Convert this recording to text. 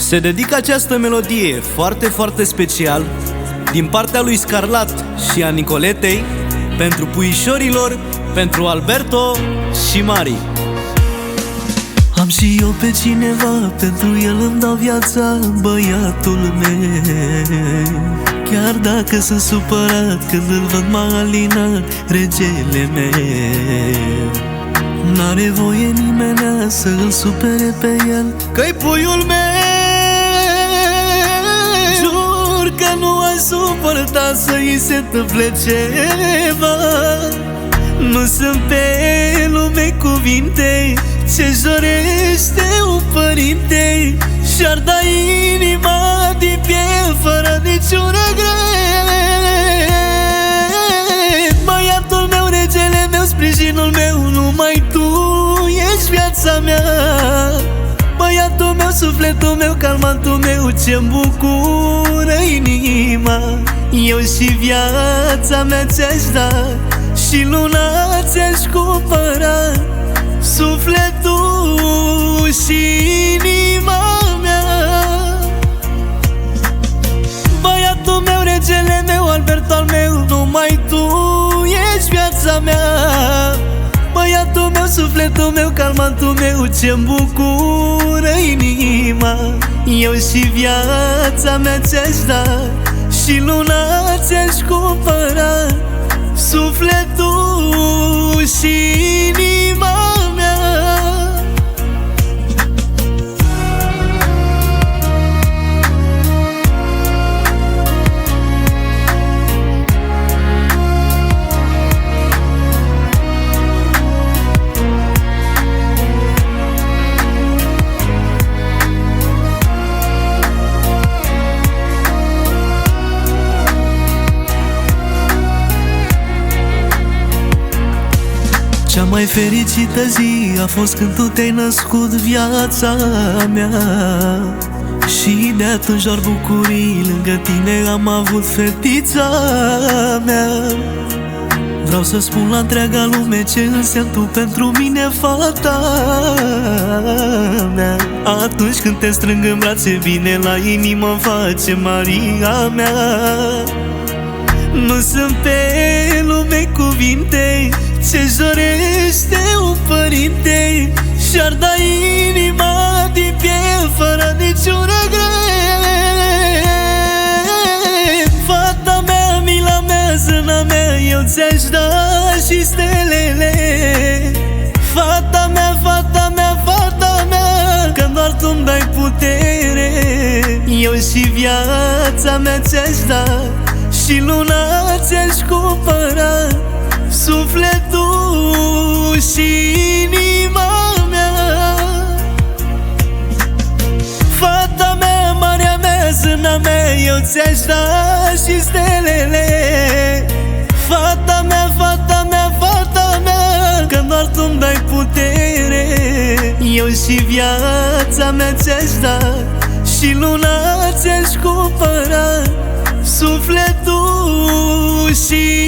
Se dedică această melodie foarte, foarte special din partea lui Scarlat și a Nicoletei pentru puișorilor, pentru Alberto și Mari. Am și eu pe cineva, pentru el îmi dau viața, băiatul meu. Chiar dacă sunt supărat când îl văd malinat, regele meu. N-are voie nimenea să îl supere pe el, că-i puiul meu. Jur că nu aș suporta să-i se întâmple ceva. Nu sunt pe lume cuvinte ce-și dorește un părinte, și-ar da inima din piel fără niciun regret. Băiatul meu, regele meu, sprijinul meu, numai tu ești viața mea. Băiatul meu, sufletul meu, calmantul meu, ce-mi bucură inima. Eu și viața mea ți-aș da, și luna ți-aș cumpăra, sufletul și inima mea. Băiatul meu, regele meu, Alberto al meu, numai tu ești viața mea. Băiatul meu, sufletul meu, calmantul meu, ce-mi bucură inima. Eu și viața mea ți-aș da, și luna ți-aș cumpăra, sufletul și inima mea. Cea mai fericită zi a fost când tu te-ai născut, viața mea. Și de atunci doar bucurii, lângă tine am avut fetița mea. Vreau să spun la întreaga lume ce înseamnă tu pentru mine, fata mea. Atunci când te strâng în brațe, bine la inimă face Maria mea. Nu sunt pe lume cuvinte ce-și dorește un părinte, și-ar da inima din piel fără niciun regret. Fata mea, mila mea, zâna mea, eu ți-aș da și stelele. Fata mea, fata mea, fata mea, că doar tu-mi dai putere. Eu și viața mea ți-aș da, și luna ți-aș cumpăra, sufletul și inima mea. Fata mea, marea mea, zâna mea, eu ți-aș da și stelele. Fata mea, fata mea, fata mea, că doar tu-mi dai putere. Eu și viața mea ți-aș da, și luna ți-aș cumpăra, sufletul și